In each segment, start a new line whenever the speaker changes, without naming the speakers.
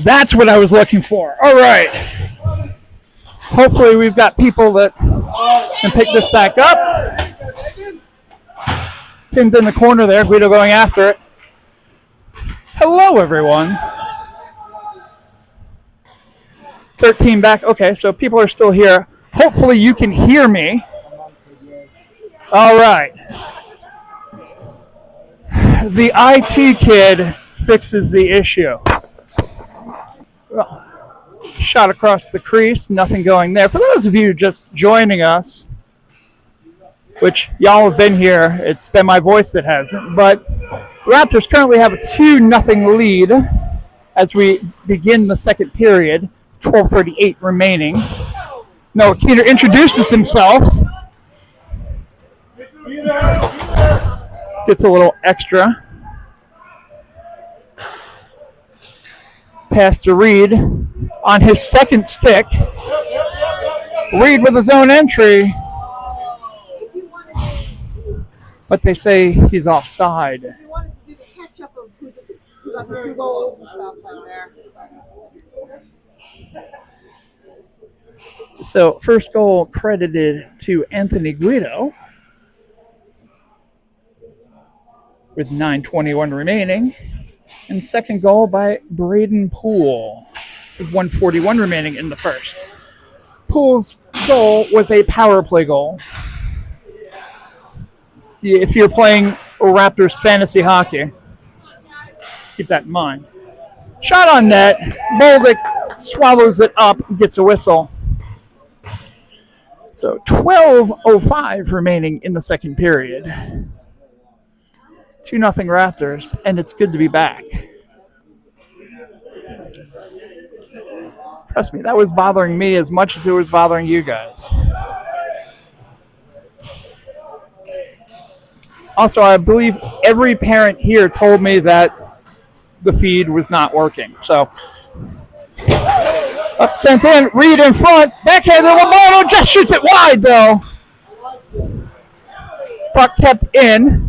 That's what I was looking for. All right. Hopefully we've got people that can pick this back up. Pinned in the corner there. Guido going after it. Hello, everyone. 13 back. Okay, so people are still here. Hopefully you can hear me. All right. The IT kid fixes the issue. Well, shot across the crease, nothing going there. For those of you just joining us, which y'all have been here, it's been my voice that hasn't, but the Raptors currently have a 2-0 lead as we begin the second period, 12:38 remaining. Noah Keener introduces himself. Gets a little extra. Pass to Reed on his second stick. Reed with his own entry. But they say he's offside.
If you wanted to do the catch-up of who got the 2 goals and stuff like there.
So first goal credited to Anthony Guido with 9:21 remaining. And second goal by Braden Poole with 1:41 remaining in the first. Poole's goal was a power play goal. If you're playing Raptors fantasy hockey, keep that in mind. Shot on net. Boldick swallows it up, gets a whistle. So 12:05 remaining in the second period. 2-0 Raptors, and it's good to be back. Trust me, that was bothering me as much as it was bothering you guys. Also, I believe every parent here told me that the feed was not working. So, up sent in, Reed in front, backhanded Lombardo, just shoots it wide though. Puck kept in.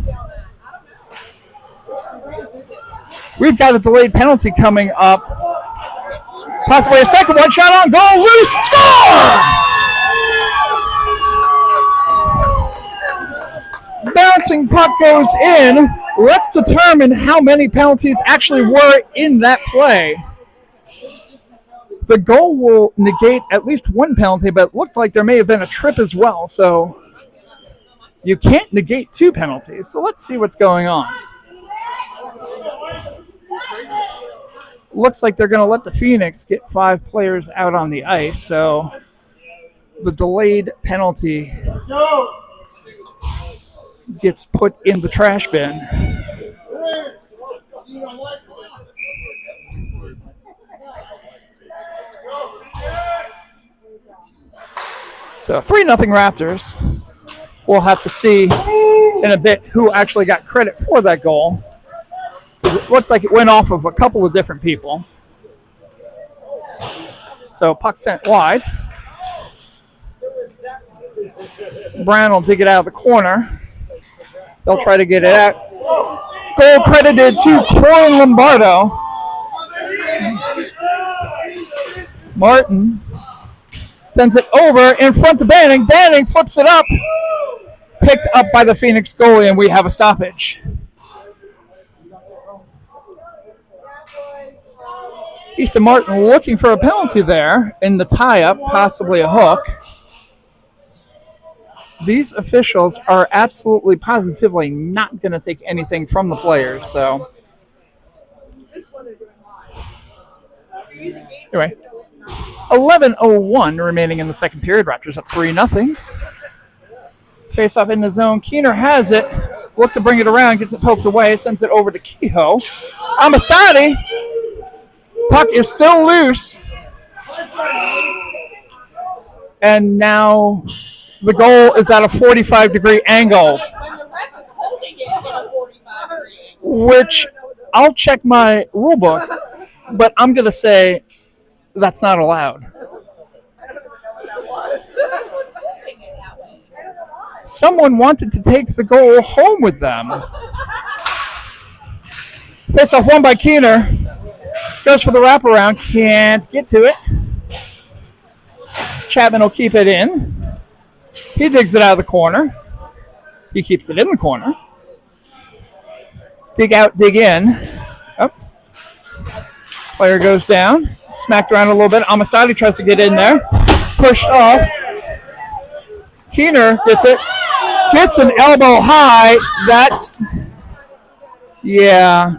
We've got a delayed penalty coming up. Possibly a second one, shot on goal, loose, score! Bouncing puck goes in. Let's determine how many penalties actually were in that play. The goal will negate at least one penalty, but it looked like there may have been a trip as well, so you can't negate 2 penalties. So let's see what's going on. Looks like they're going to let the Phoenix get 5 players out on the ice, so the delayed penalty gets put in the trash bin. So 3-0 Raptors. We'll have to see in a bit who actually got credit for that goal. It looked like it went off of a couple of different people. So puck sent wide. Brown will dig it out of the corner. They'll try to get it out. Goal credited to Corin Lombardo. Martin sends it over in front to Banning. Banning flips it up. Picked up by the Phoenix goalie, and we have a stoppage. Easton Martin looking for a penalty there in the tie-up, possibly a hook. These officials are absolutely positively not going to take anything from the players, so. Anyway, 11:01 remaining in the second period. Raptors up 3-0. Face-off in the zone. Keener has it. Look to bring it around. Gets it poked away. Sends it over to Kehoe. Amistadi. Puck is still loose. And now the goal is at a 45-degree angle. Which I'll check my rule book, but I'm going to say that's not allowed. Someone wanted to take the goal home with them. Face-off won by Keener. Goes for the wraparound. Can't get to it. Chapman will keep it in. He digs it out of the corner. He keeps it in the corner. Dig out, dig in. Oh. Player goes down. Smacked around a little bit. Amistadi tries to get in there. Pushed off. Keener gets it. Gets an elbow high. That's... Yeah.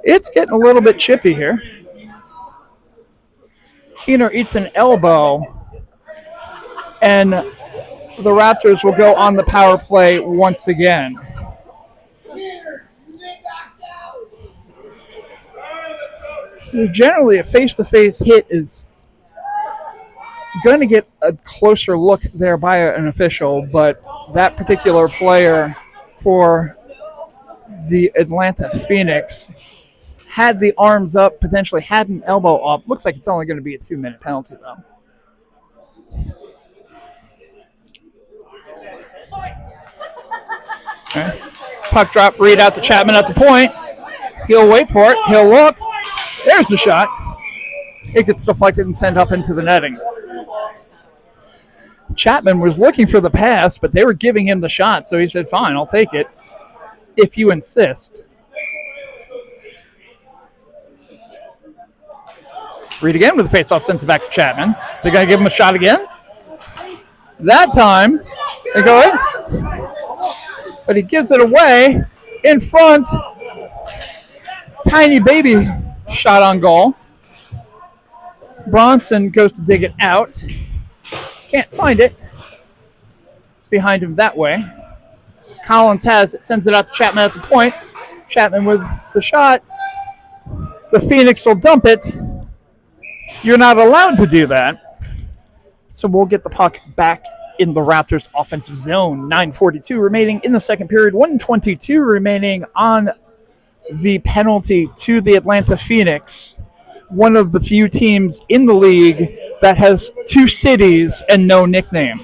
It's getting a little bit chippy here. Keener eats an elbow. And the Raptors will go on the power play once again. Generally, a face-to-face hit is going to get a closer look there by an official, but that particular player for the Atlanta Phoenix had the arms up, potentially had an elbow up. Looks like it's only going to be a 2-minute penalty, though. Okay. Puck drop, read out to Chapman at the point. He'll wait for it. He'll look. There's the shot. It gets deflected and sent up into the netting. Chapman was looking for the pass, but they were giving him the shot, so he said, fine, I'll take it if you insist. Reed again with the face-off, sends it back to Chapman. They're going to give him a shot again. That time, they go in. But he gives it away in front. Tiny baby shot on goal. Bronson goes to dig it out. Can't find it. It's behind him that way. Collins has it, sends it out to Chapman at the point. Chapman with the shot. The Phoenix will dump it. You're not allowed to do that. So we'll get the puck back in the Raptors offensive zone. 9:42 remaining in the second period. 1:22 remaining on the penalty to the Atlanta Phoenix. One of the few teams in the league that has two cities and no nickname.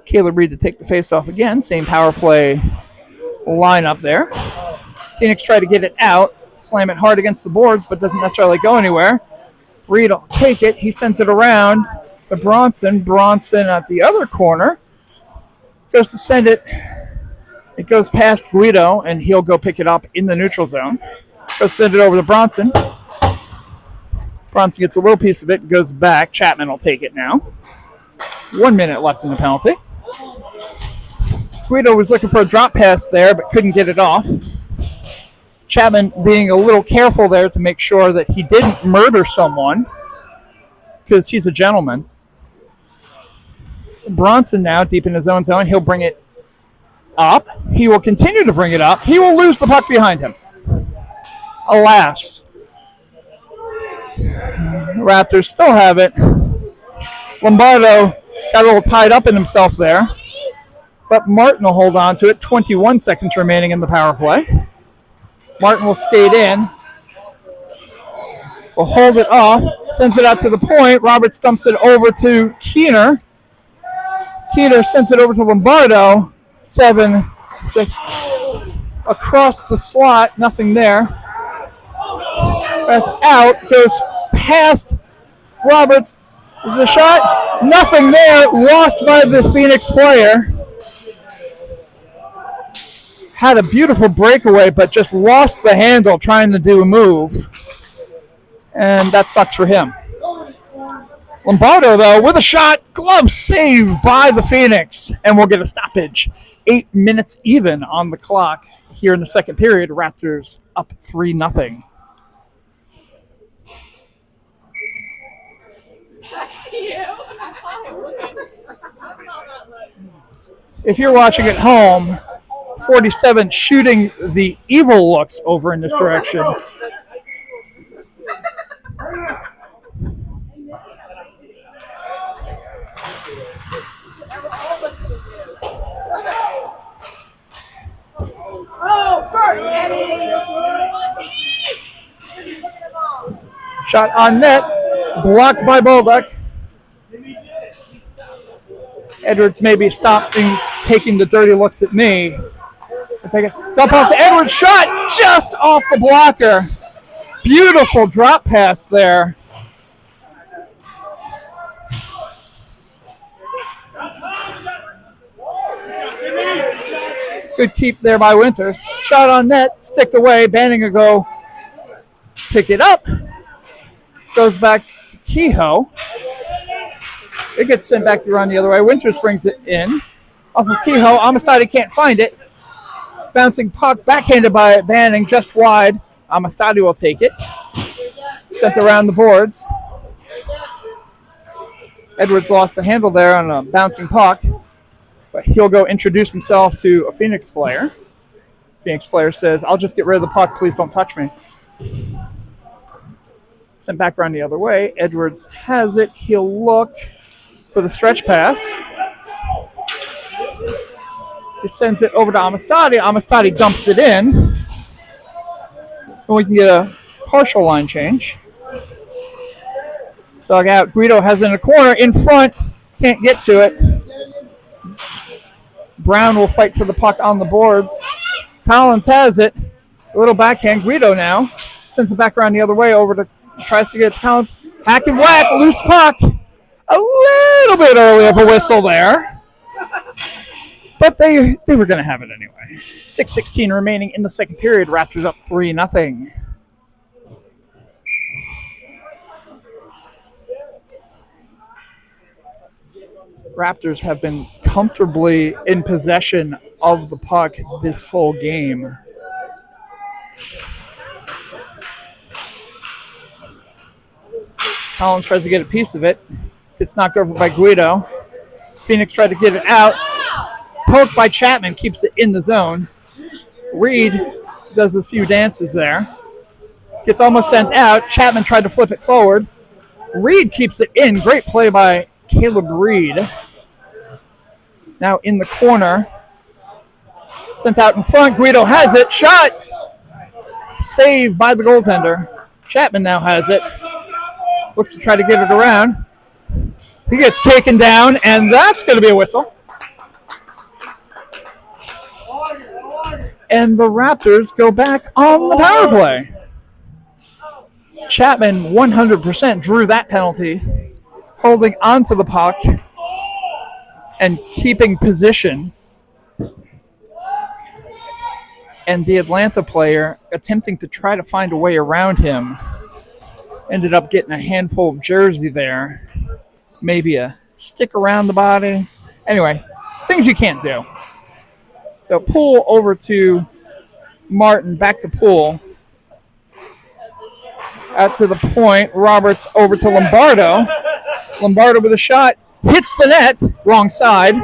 Caleb Reed to take the face-off again. Same power play lineup there. Phoenix tried to get it out, slam it hard against the boards, but doesn't necessarily go anywhere. Reed will take it. He sends it around to Bronson. Bronson at the other corner goes to send it. It goes past Guido, and he'll go pick it up in the neutral zone. Goes send it over to Bronson. Bronson gets a little piece of it and goes back. Chapman will take it now. 1 minute left in the penalty. Guido was looking for a drop pass there, but couldn't get it off. Chapman being a little careful there to make sure that he didn't murder someone, because he's a gentleman. Bronson now deep in his own zone. He'll bring it up. He will continue to bring it up. He will lose the puck behind him. Alas. Raptors still have it. Lombardo got a little tied up in himself there, but Martin will hold on to it. 21 seconds remaining in the power play. Martin will skate in. Will hold it off. Sends it out to the point. Roberts dumps it over to Keener. Keener sends it over to Lombardo. 7. Across the slot. Nothing there. Pass out. Goes past Roberts. Is the shot? Nothing there. Lost by the Phoenix player. Had a beautiful breakaway, but just lost the handle trying to do a move. And that sucks for him. Lombardo, though, with a shot. Glove saved by the Phoenix. And we'll get a stoppage. 8 minutes even on the clock here in the second period. Raptors up 3-0. If you're watching at home, 47 shooting the evil looks over in this direction. Shot on net, blocked by Bolduc. Edwards maybe stopping taking the dirty looks at me. Take it. Dump off to Edwards. Shot just off the blocker. Beautiful drop pass there. Good keep there by Winters. Shot on net, sticked away. Banning will go pick it up. Goes back to Kehoe. It gets sent back to run the other way. Winters brings it in. Off of Kehoe. Amistadi can't find it. Bouncing puck, backhanded by Banning, just wide. Amistadi will take it. Sent around the boards. Edwards lost the handle there on a bouncing puck. But he'll go introduce himself to a Phoenix player. Phoenix player says, I'll just get rid of the puck. Please don't touch me. Sent back around the other way. Edwards has it. He'll look for the stretch pass. He sends it over to Amistadi. Amistadi dumps it in. And we can get a partial line change. Dug out. Guido has it in the corner. In front. Can't get to it. Brown will fight for the puck on the boards. Collins has it. A little backhand. Guido now sends it back around the other way over to, tries to get it to Collins. Hack and whack. Loose puck. A little bit early of a whistle there. But they were going to have it anyway. 6:16 remaining in the second period. Raptors up 3-0. Raptors have been comfortably in possession of the puck this whole game. Collins tries to get a piece of it. Gets knocked over by Guido. Phoenix tried to get it out. Poked by Chapman, keeps it in the zone. Reed does a few dances there. Gets almost sent out. Chapman tried to flip it forward. Reed keeps it in. Great play by Caleb Reed. Now in the corner. Sent out in front. Guido has it. Shot! Saved by the goaltender. Chapman now has it. Looks to try to get it around. He gets taken down, and that's going to be a whistle. And the Raptors go back on the power play. Chapman 100% drew that penalty, holding onto the puck and keeping position. And the Atlanta player, attempting to try to find a way around him, ended up getting a handful of jersey there. Maybe a stick around the body. Anyway, things you can't do. So Poole over to Martin, back to Poole. Out to the point. Roberts over to Lombardo. Lombardo with a shot. Hits the net. Wrong side.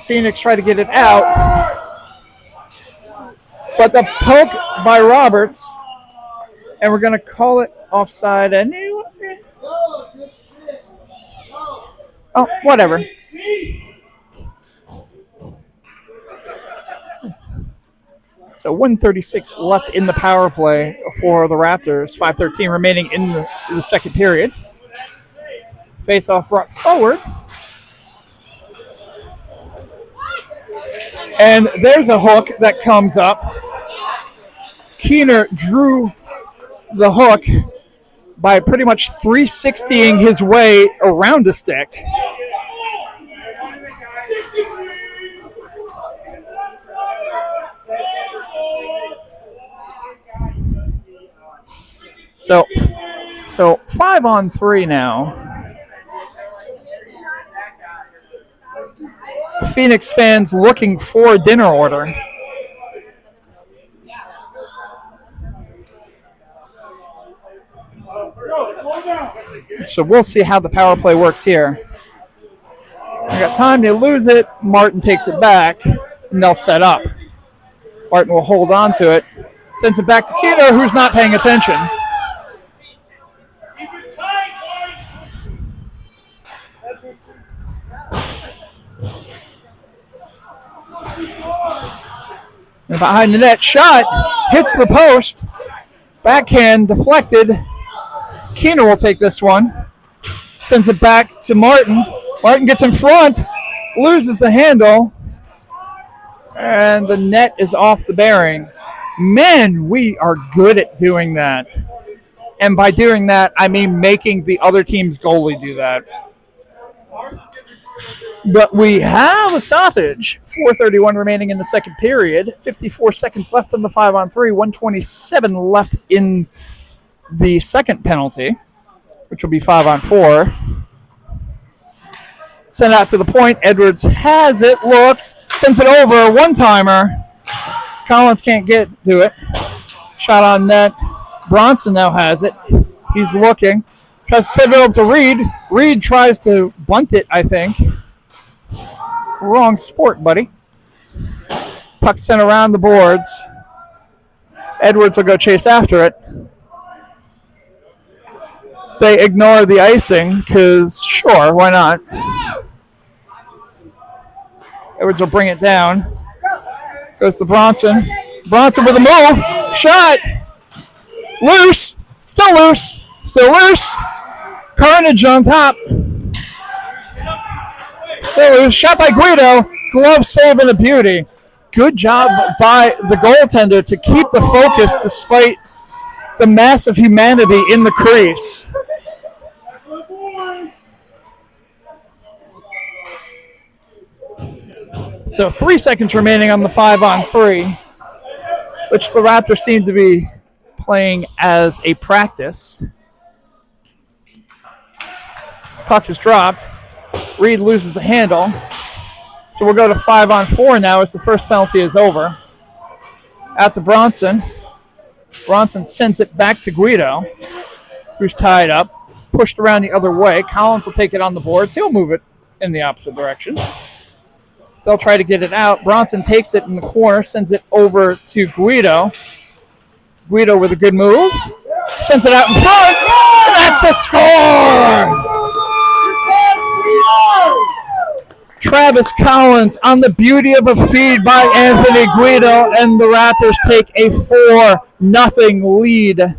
Phoenix tried to get it out. But the poke by Roberts. And we're going to call it offside anyway. Oh, whatever. So 1:36 left in the power play for the Raptors. 5:13 remaining in the second period. Face-off brought forward. And there's a hook that comes up. Keener drew the hook by pretty much 360ing his way around the stick. So 5-on-3 now. Phoenix fans looking for a dinner order. So we'll see how the power play works here. I got time to lose it. Martin takes it back, and they'll set up. Martin will hold on to it. Sends it back to Keener, who's not paying attention. And behind the net, shot, hits the post. Backhand deflected. Keener will take this one. Sends it back to Martin. Martin gets in front. loses the handle, and the net is off the bearings. Man, we are good at doing that. And by doing that, I mean making the other team's goalie do that. But we have a stoppage. 4:31 remaining in the second period. 54 seconds left on the 5-on-3. 1:27 left in the second penalty, which will be 5-on-4. Sent out to the point. Edwards has it, looks, sends it over. One-timer. Collins can't get to it. Shot on net. Bronson now has it. He's looking. Tries to send it over to Reed. Reed tries to bunt it, I think. Wrong sport, buddy. Puck sent around the boards. Edwards will go chase after it. They ignore the icing because, sure, why not? Edwards will bring it down. Goes to Bronson. Bronson with a move. Shot. Loose. Still loose. Still loose. Carnage on top. Still loose. Shot by Guido. Glove save and a beauty. Good job by the goaltender to keep the focus despite the massive humanity in the crease. So 3 seconds remaining on the 5-on-3, which the Raptors seem to be playing as a practice. Puck is dropped. Reed loses the handle. So we'll go to 5-on-4 now as the first penalty is over. Out to Bronson. Bronson sends it back to Guido, who's tied up. Pushed around the other way. Collins will take it on the boards. He'll move it in the opposite direction. They'll try to get it out. Bronson takes it in the corner, sends it over to Guido. Guido with a good move. Sends it out in front. And that's a score! Travis Collins on the beauty of a feed by Anthony Guido, and the Raptors take a 4-0 lead,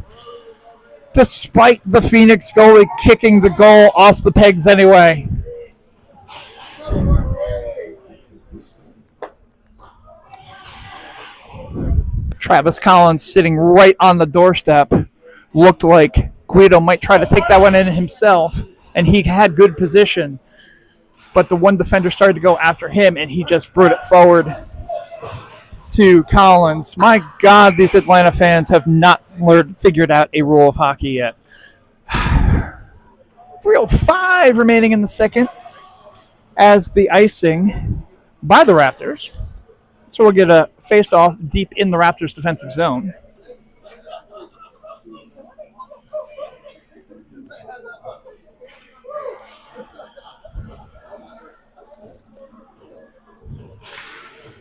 despite the Phoenix goalie kicking the goal off the pegs anyway. Travis Collins sitting right on the doorstep. Looked like Guido might try to take that one in himself, and he had good position. But the one defender started to go after him, and he just brought it forward to Collins. My God, these Atlanta fans have not figured out a rule of hockey yet. 3:05 remaining in the second as the icing by the Raptors. So we'll get a face-off deep in the Raptors' defensive zone.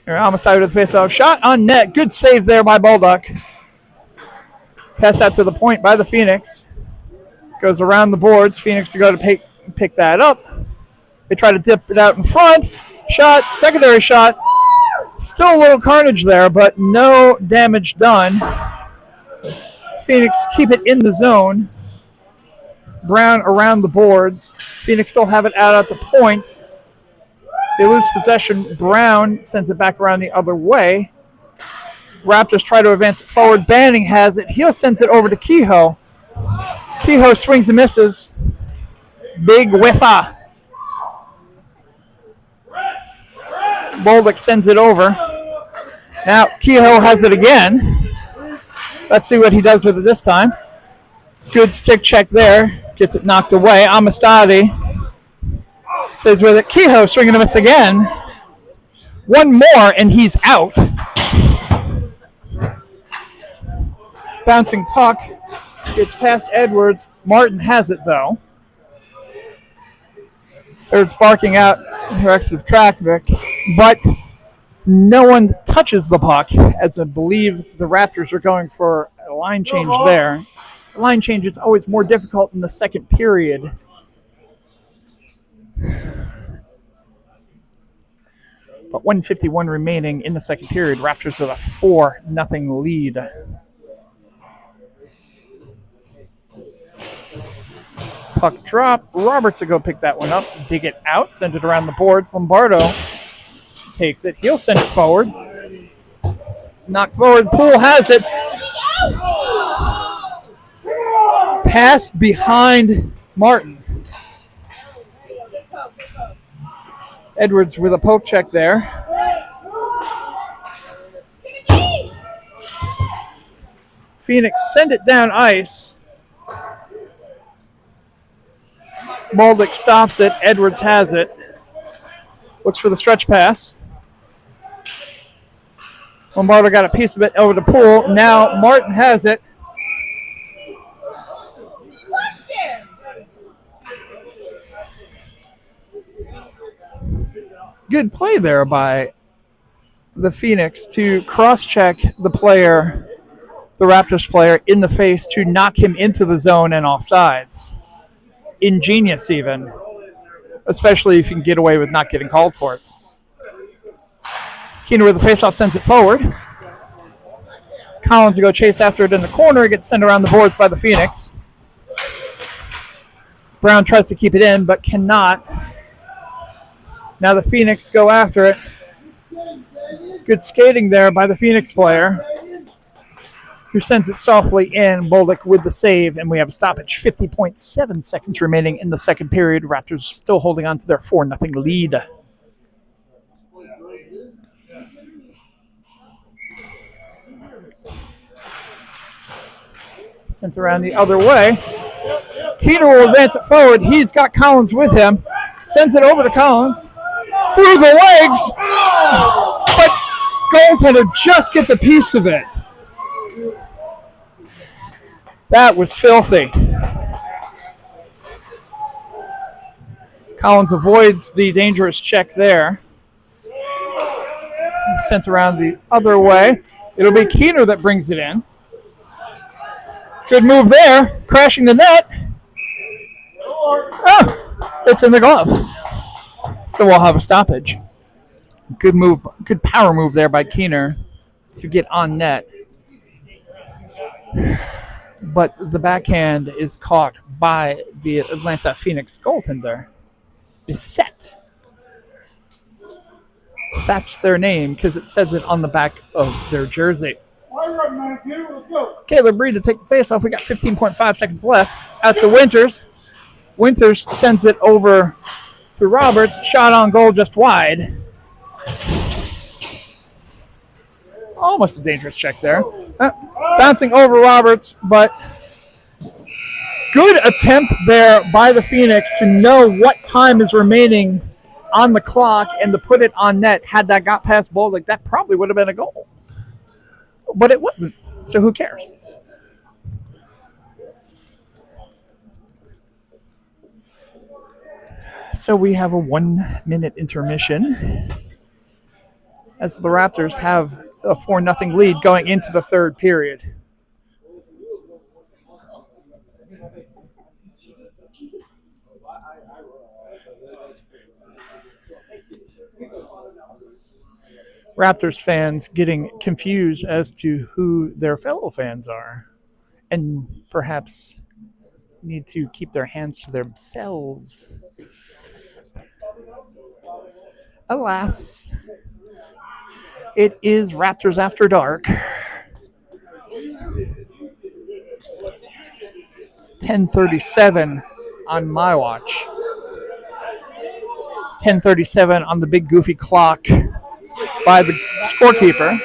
Here, almost tied with the face-off. Shot on net. Good save there by Baldock. Pass out to the point by the Phoenix. Goes around the boards. Phoenix to go to pick that up. They try to dip it out in front. Shot. Secondary shot. Still a little carnage there, but no damage done. Phoenix keep it in the zone. Brown around the boards. Phoenix still have it out at the point. They lose possession. Brown sends it back around the other way. Raptors try to advance it forward. Banning has it. He'll sends it over to Kehoe. Kehoe swings and misses. Big whiffa. Bolduc sends it over. Now Kehoe has it again. Let's see what he does with it this time. Good stick check there. Gets it knocked away. Amistadi stays with it. Kehoe swinging a miss again. One more and he's out. Bouncing puck. Gets past Edwards. Martin has it though. Edwards barking out directive traffic, but no one touches the puck, as I believe the Raptors are going for a line change there. The line change is always more difficult in the second period. But 1:51 remaining in the second period. Raptors with a 4-0 lead. Puck drop. Roberts will go pick that one up, dig it out, send it around the boards. Lombardo takes it. He'll send it forward. Knocked forward. Poole has it. Pass behind Martin. Edwards with a poke check there. Phoenix send it down ice. Moldick stops it. Edwards has it. Looks for the stretch pass. Lombardo got a piece of it over to Poole. Now Martin has it. Good play there by the Phoenix to cross-check the player, the Raptors player, in the face to knock him into the zone and offsides. Ingenious even, especially if you can get away with not getting called for it. Keener with the faceoff sends it forward. Collins will go chase after it in the corner. It gets sent around the boards by the Phoenix. Brown tries to keep it in, but cannot. Now the Phoenix go after it. Good skating there by the Phoenix player, who sends it softly in. Bolduc with the save, and we have a stoppage. 50.7 seconds remaining in the second period. Raptors still holding on to their 4-0 lead. Sent around the other way. Keener will advance it forward. He's got Collins with him. Sends it over to Collins. Through the legs. But goaltender just gets a piece of it. That was filthy. Collins avoids the dangerous check there. Sent around the other way. It'll be Keener that brings it in. Good move there. Crashing the net. Oh, it's in the glove. So we'll have a stoppage. Good move. Good power move there by Keener to get on net. But the backhand is caught by the Atlanta Phoenix goaltender. Bissett. That's their name because it says it on the back of their jersey. Caleb Reed to take the faceoff. We got 15.5 seconds left. Out to Winters. Winters sends it over to Roberts. Shot on goal just wide. Almost a dangerous check there. Bouncing over Roberts, but good attempt there by the Phoenix to know what time is remaining on the clock and to put it on net. Had that got past Bolduc, that probably would have been a goal. But it wasn't, so who cares? So we have a 1-minute intermission as the Raptors have a 4-0 lead going into the third period. Raptors fans getting confused as to who their fellow fans are and perhaps need to keep their hands to themselves. Alas, it is Raptors After Dark. 10:37 on my watch. 10:37 on the big goofy clock by the scorekeeper.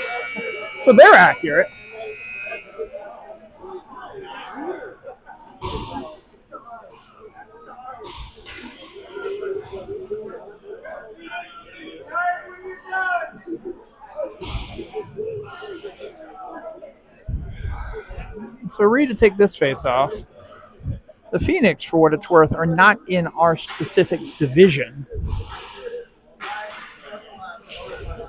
So they're accurate. So Reed to take this face off. The Phoenix, for what it's worth, are not in our specific division.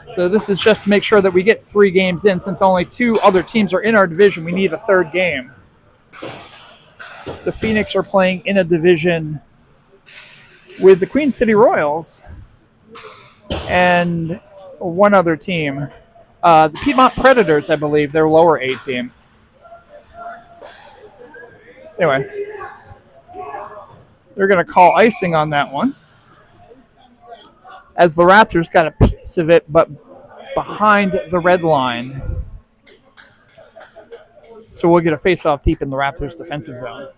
So this is just to make sure that we get 3 games in. Since only 2 other teams are in our division, we need a third game. The Phoenix are playing in a division with the Queen City Royals and one other team. The Piedmont Predators, I believe, their lower A team. Anyway. They're going to call icing on that one, as the Raptors got a piece of it, but behind the red line. So we'll get a face-off deep in the Raptors' defensive zone.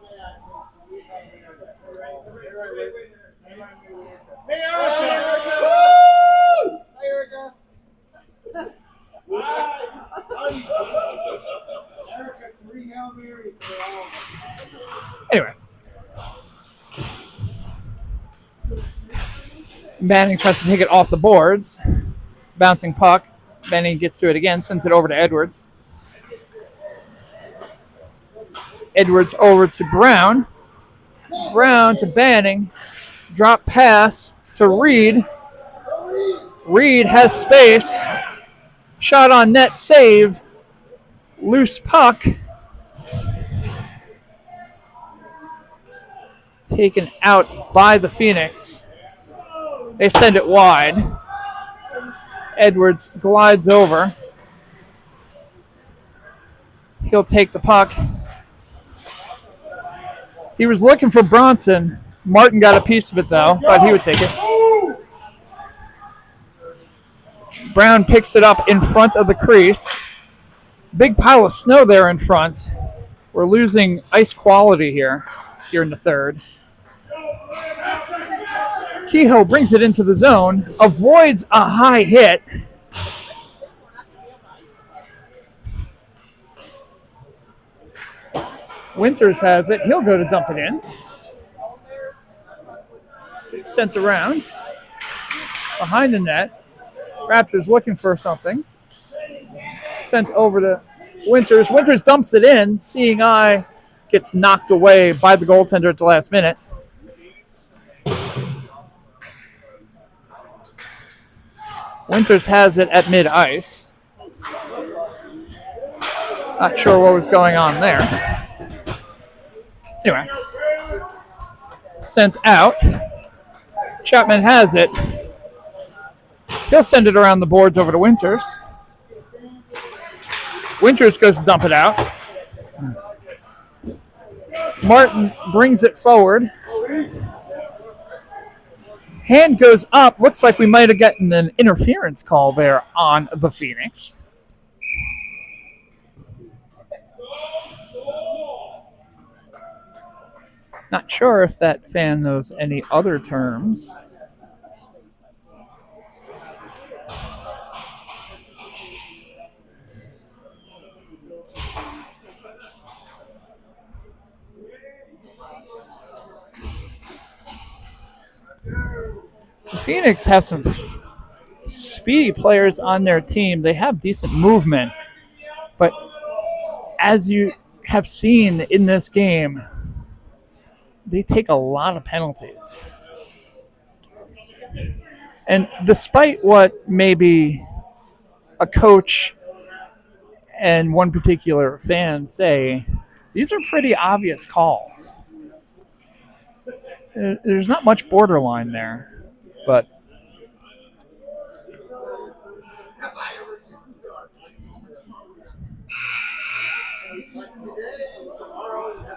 Anyway. Manning tries to take it off the boards. Bouncing puck. Manning gets to it again, sends it over to Edwards. Edwards over to Brown. Brown to Banning. Drop pass to Reed. Reed has space. Shot on net, save. Loose puck. Taken out by the Phoenix. They send it wide. Edwards glides over. He'll take the puck. He was looking for Bronson. Martin got a piece of it, though. Thought he would take it. Brown picks it up in front of the crease. Big pile of snow there in front. We're losing ice quality here in the third. Kehoe brings it into the zone, avoids a high hit. Winters has it. He'll go to dump it in. It's sent around. Behind the net. Raptors looking for something. Sent over to Winters. Winters dumps it in. Seeing eye gets knocked away by the goaltender at the last minute. Winters has it at mid-ice. Not sure what was going on there. Anyway. Sent out. Chapman has it. He'll send it around the boards over to Winters. Winters goes to dump it out. Martin brings it forward. Hand goes up. Looks like we might have gotten an interference call there on the Phoenix. Not sure if that fan knows any other terms. The Phoenix have some speedy players on their team. They have decent movement. But as you have seen in this game, they take a lot of penalties. And despite what maybe a coach and one particular fan say, these are pretty obvious calls. There's not much borderline there. But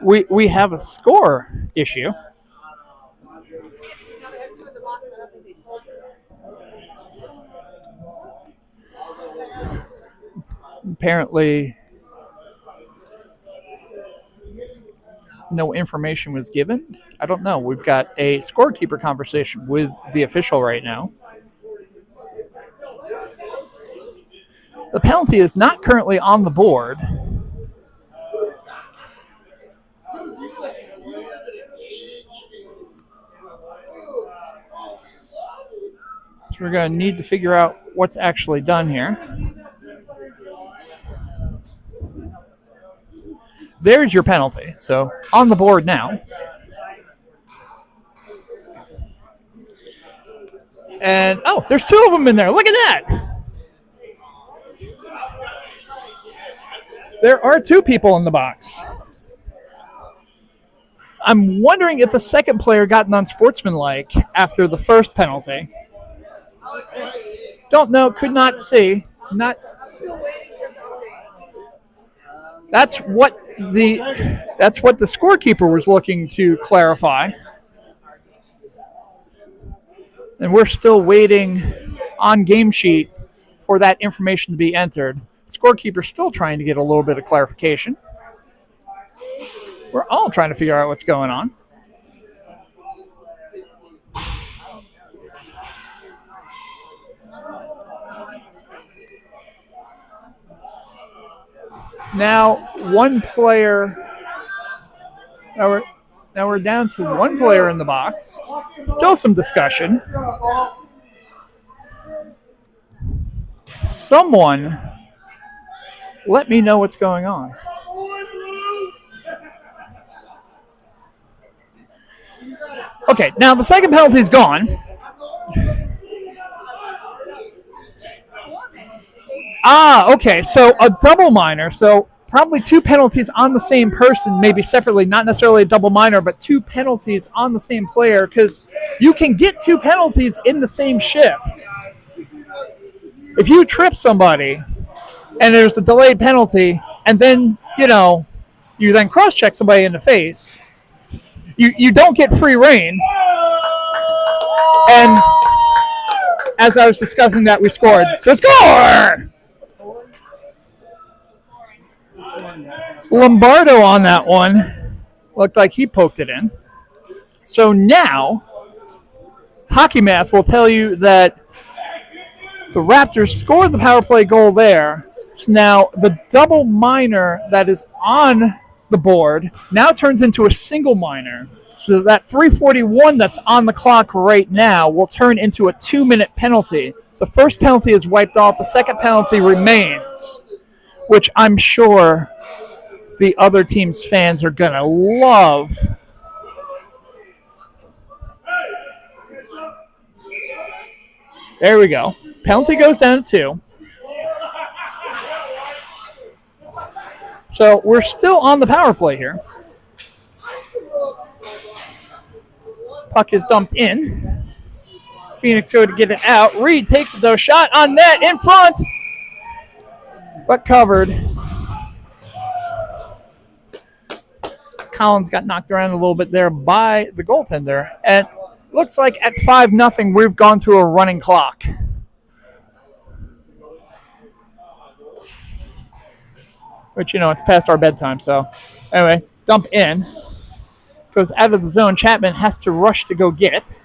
we have a score issue. Apparently, no information was given. I don't know. We've got a scorekeeper conversation with the official right now. The penalty is not currently on the board. So we're going to need to figure out what's actually done here. There's your penalty. So on the board now. And, oh, there's two of them in there. Look at that. There are two people in the box. I'm wondering if the second player got unsportsmanlike after the first penalty. Don't know. Could not see. Not. That's what the scorekeeper was looking to clarify. And we're still waiting on game sheet for that information to be entered. Scorekeeper's still trying to get a little bit of clarification. We're all trying to figure out what's going on. Now, one player. Now we're down to one player in the box. Still some discussion. Someone let me know what's going on. Okay, now the second penalty is gone. Okay, so a double minor. So probably two penalties on the same person, maybe separately, not necessarily a double minor, but two penalties on the same player, because you can get two penalties in the same shift. If you trip somebody and there's a delayed penalty, and then, you then cross-check somebody in the face, you don't get free reign. And as I was discussing that, we scored. So score! Lombardo on that one looked like he poked it in. So now, Hockey Math will tell you that the Raptors scored the power play goal there. So now the double minor that is on the board now turns into a single minor. So that 3:41 that's on the clock right now will turn into a 2-minute penalty. The first penalty is wiped off. The second penalty remains, which I'm sure the other team's fans are going to love. There we go. Penalty goes down to 2. So we're still on the power play here. Puck is dumped in. Phoenix go to get it out. Reed takes it though. Shot on net in front. But covered. Collins got knocked around a little bit there by the goaltender. And looks like at 5-0, we've gone to a running clock. Which, it's past our bedtime. So, anyway, dump in. Goes out of the zone. Chapman has to rush to go get it.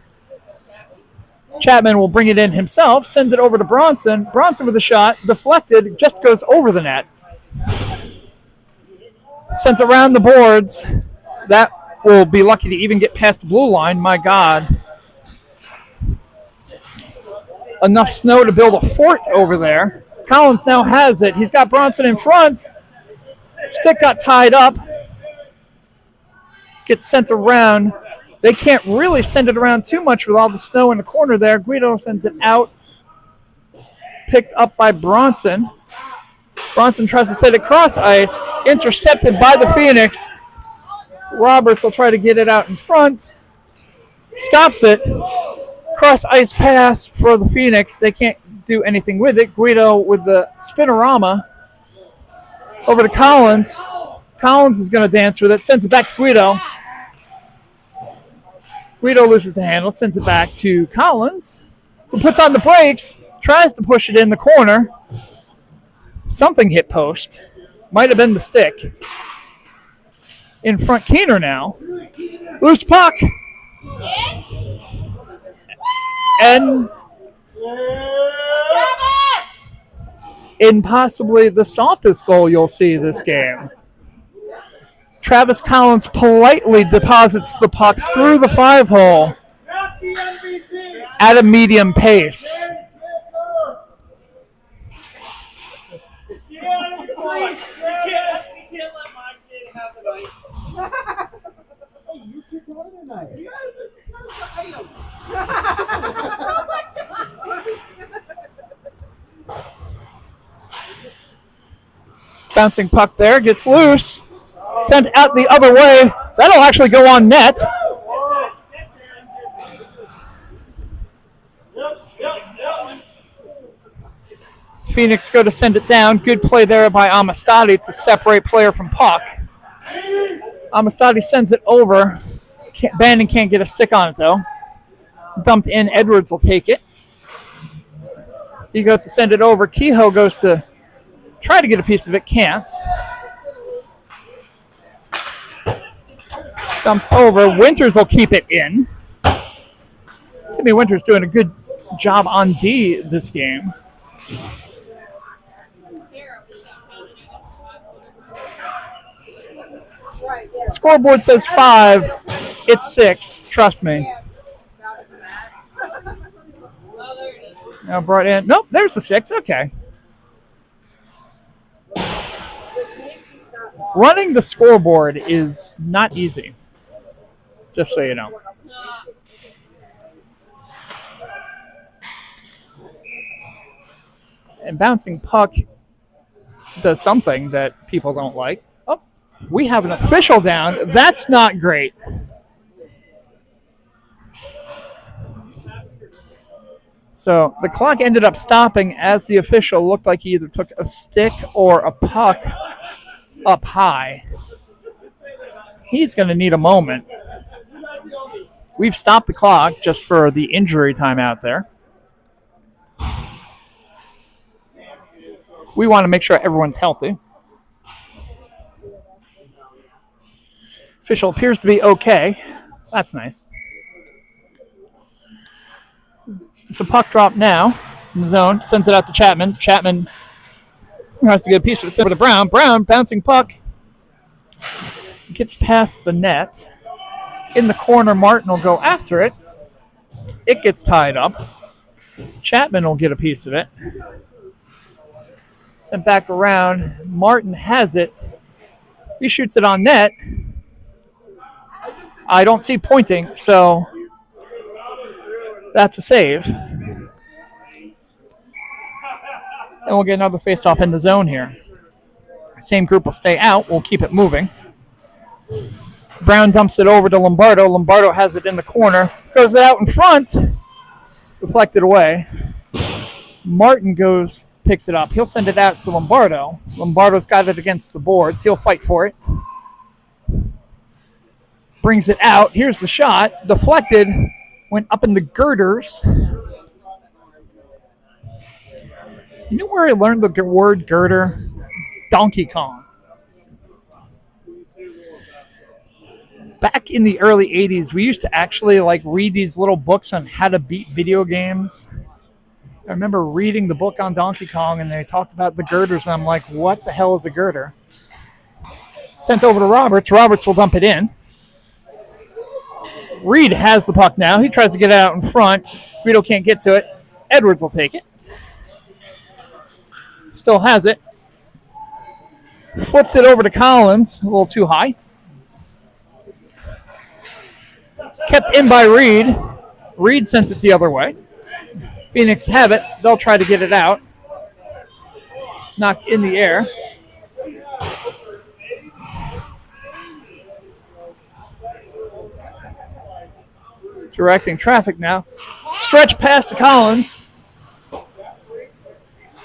Chapman will bring it in himself, send it over to Bronson. Bronson with a shot, deflected, just goes over the net. Sent around the boards. That will be lucky to even get past the blue line. My God. Enough snow to build a fort over there. Collins now has it. He's got Bronson in front. Stick got tied up. Gets sent around. They can't really send it around too much with all the snow in the corner there. Guido sends it out. Picked up by Bronson. Bronson tries to set it cross ice. Intercepted by the Phoenix. Roberts will try to get it out in front. Stops it. Cross ice pass for the Phoenix. They can't do anything with it. Guido with the spinorama. Over to Collins. Collins is going to dance with it. Sends it back to Guido. Guido loses the handle. Sends it back to Collins, who puts on the brakes. Tries to push it in the corner. Something hit post. Might have been the stick. In front, Keener now. Loose puck. And in possibly the softest goal you'll see this game. Travis Collins politely deposits the puck through the 5-hole at a medium pace. Bouncing puck there, gets loose. Sent out the other way. That'll actually go on net. Phoenix go to send it down. Good play there by Amistadi to separate player from puck. Amistadi sends it over. Bandon can't get a stick on it, though. Dumped in. Edwards will take it. He goes to send it over. Kehoe goes to try to get a piece of it. Can't. Dumped over. Winters will keep it in. Timmy Winters doing a good job on D this game. Scoreboard says 5. It's 6. Trust me. Now brought in. Nope, there's the 6. Okay. Running the scoreboard is not easy. Just so you know. And bouncing puck does something that people don't like. Oh, we have an official down. That's not great. So the clock ended up stopping as the official looked like he either took a stick or a puck up high. He's going to need a moment. We've stopped the clock just for the injury time out there. We want to make sure everyone's healthy. Official appears to be okay. That's nice. It's a puck drop now in the zone. Sends it out to Chapman. Chapman has to get a piece of it. It's over to Brown. Brown, bouncing puck. Gets past the net. In the corner, Martin will go after it. It gets tied up. Chapman will get a piece of it. Sent back around. Martin has it. He shoots it on net. I don't see pointing, so that's a save. And we'll get another face-off in the zone here. Same group will stay out. We'll keep it moving. Brown dumps it over to Lombardo. Lombardo has it in the corner. Goes it out in front. Deflected away. Martin picks it up. He'll send it out to Lombardo. Lombardo's got it against the boards. He'll fight for it. Brings it out. Here's the shot. Deflected. Went up in the girders. You know where I learned the word girder? Donkey Kong. Back in the early 80s, we used to actually read these little books on how to beat video games. I remember reading the book on Donkey Kong, and they talked about the girders, and I'm like, what the hell is a girder? Sent over to Roberts. Roberts will dump it in. Reed has the puck now. He tries to get it out in front. Guido can't get to it. Edwards will take it. Still has it. Flipped it over to Collins. A little too high. Kept in by Reed. Reed sends it the other way. Phoenix have it. They'll try to get it out. Knocked in the air. Directing traffic now. Stretch pass to Collins.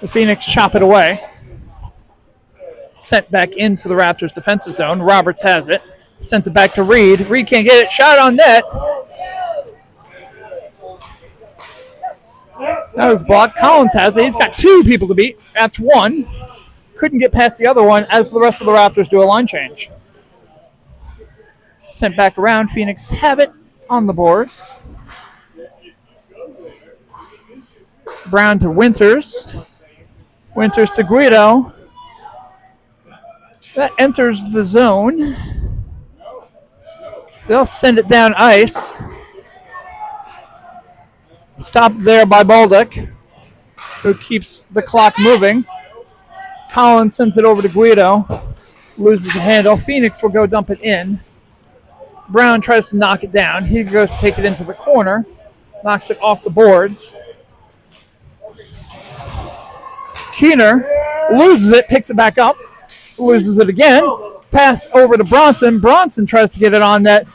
The Phoenix chop it away. Sent back into the Raptors defensive zone. Roberts has it. Sends it back to Reed. Reed can't get it. Shot on net. That was blocked. Collins has it. He's got 2 people to beat. That's 1. Couldn't get past the other one as the rest of the Raptors do a line change. Sent back around. Phoenix have it on the boards. Brown to Winters. Winters to Guido. That enters the zone. They'll send it down ice. Stopped there by Baldock, who keeps the clock moving. Collins sends it over to Guido. Loses the handle. Phoenix will go dump it in. Brown tries to knock it down. He goes to take it into the corner. Knocks it off the boards. Keener loses it, picks it back up. Loses it again. Pass over to Bronson. Bronson tries to get it on net.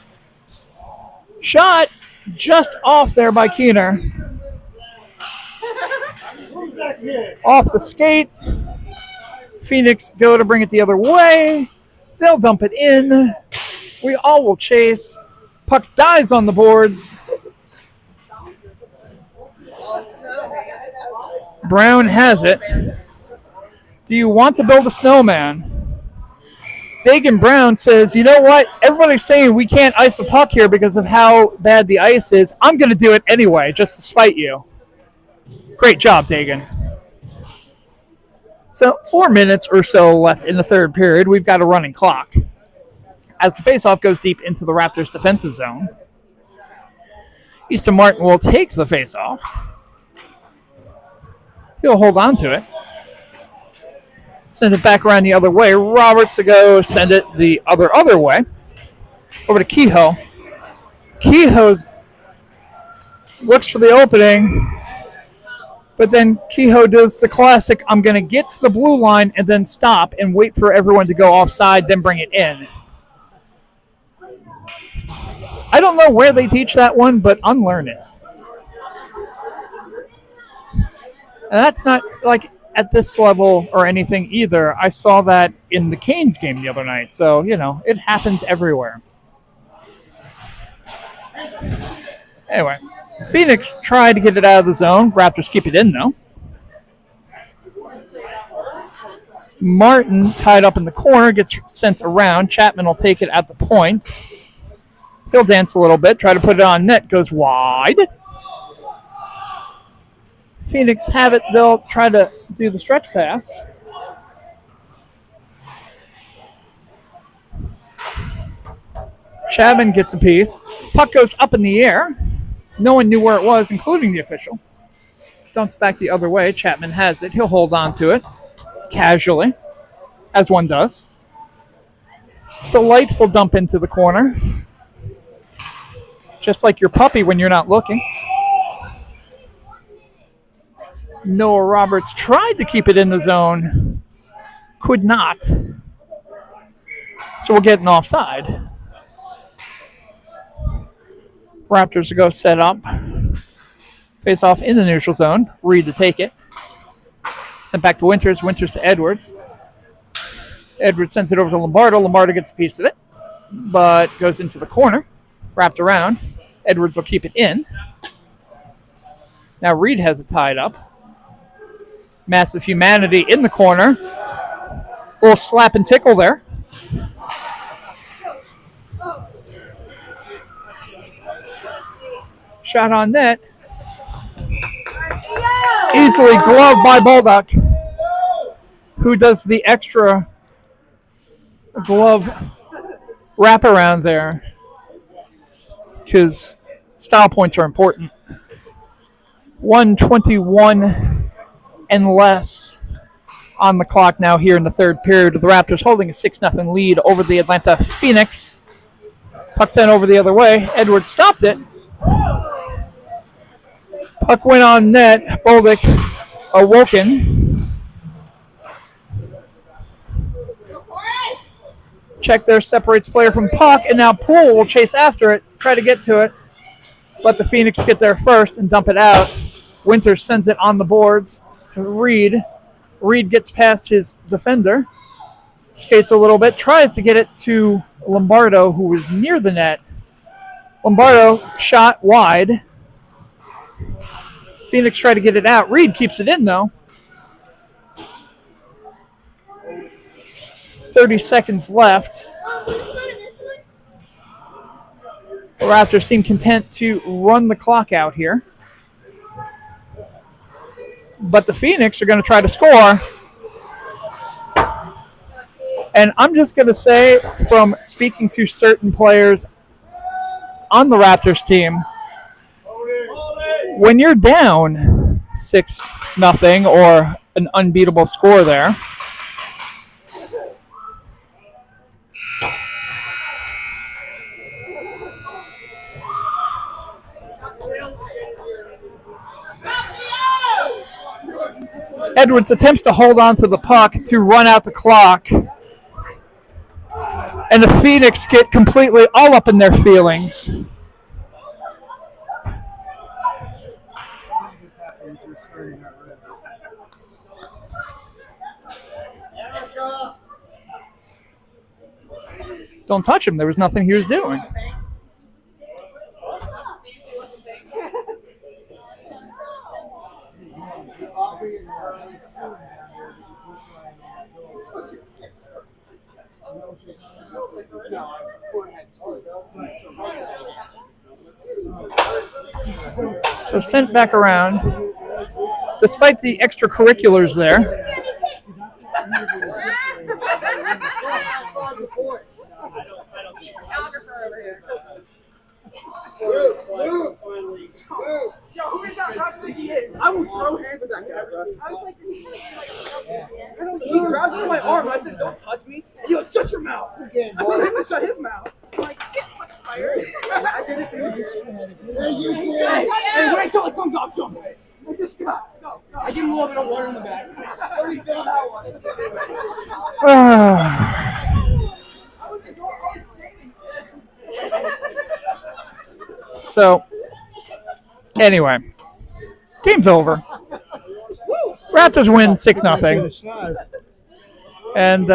Shot just off there by Keener. Off the skate. Phoenix go to bring it the other way. They'll dump it in. We all will chase. Puck dies on the boards. Brown has it. Do you want to build a snowman? Dagan Brown says, you know what? Everybody's saying we can't ice the puck here because of how bad the ice is. I'm going to do it anyway, just to spite you. Great job, Dagan. So 4 minutes or so left in the third period. We've got a running clock. As the faceoff goes deep into the Raptors' defensive zone, Easton Martin will take the faceoff. He'll hold on to it. Send it back around the other way. Roberts to go send it the other way. Over to Kehoe. Kehoe looks for the opening, but then Kehoe does the classic, I'm going to get to the blue line and then stop and wait for everyone to go offside, then bring it in. I don't know where they teach that one, but unlearn it. And that's not like at this level or anything either. I saw that in the Canes game the other night. So, it happens everywhere. Anyway, Phoenix tried to get it out of the zone. Raptors keep it in, though. Martin tied up in the corner, gets sent around. Chapman will take it at the point. He'll dance a little bit, try to put it on net, goes wide. Phoenix have it. They'll try to do the stretch pass. Chapman gets a piece. Puck goes up in the air. No one knew where it was, including the official. Dumps back the other way. Chapman has it. He'll hold on to it casually, as one does. Delightful dump into the corner. Just like your puppy when you're not looking. Noah Roberts tried to keep it in the zone. Could not. So we'll get an offside. Raptors will go set up. Face off in the neutral zone. Reed to take it. Sent back to Winters. Winters to Edwards. Edwards sends it over to Lombardo. Lombardo gets a piece of it, but goes into the corner. Wrapped around. Edwards will keep it in. Now Reed has it tied up. Massive humanity in the corner. A little slap and tickle there. Shot on net. Easily gloved by Baldock, who does the extra glove wraparound there because style points are important. 1:21 and less on the clock now here in the third period. The Raptors holding a 6-0 lead over the Atlanta Phoenix. Puck sent over the other way. Edwards stopped it. Puck went on net. Boldick awoken. Check there, separates player from puck, and now Poole will chase after it, try to get to it. But the Phoenix get there first and dump it out. Winters sends it on the boards to Reed. Reed gets past his defender, skates a little bit, tries to get it to Lombardo, who was near the net. Lombardo shot wide. Phoenix tried to get it out. Reed keeps it in, though. 30 seconds left. The Raptors seem content to run the clock out here. But the Phoenix are going to try to score. And I'm just going to say, from speaking to certain players on the Raptors team, when you're down 6-0 or an unbeatable score there, Edwards attempts to hold on to the puck to run out the clock. And the Phoenix get completely all up in their feelings. Don't touch him. There was nothing he was doing. So sent back around. Despite the extracurriculars there.
Yo, who is that? I think he is. I will throw hands with that guy, bro. I was like, he grabs onto my arm. I said, "Don't touch me." He goes, "Shut your mouth." I told him to shut his mouth. I'm like, get fired. I did it for you. Hey, wait till it comes off, jump. Just stop. Go. I give him a little bit of water in the back. What are you feeling that one? I was skating.
So, anyway, game's over. Raptors win 6-0. And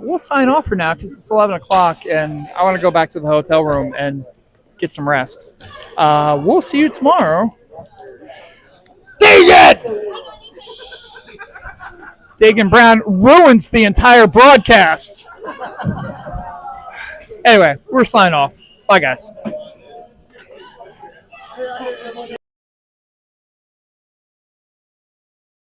we'll sign off for now because it's 11 o'clock and I want to go back to the hotel room and get some rest. We'll see you tomorrow. Dagan Brown ruins the entire broadcast. Anyway, we're signing off. Bye, guys.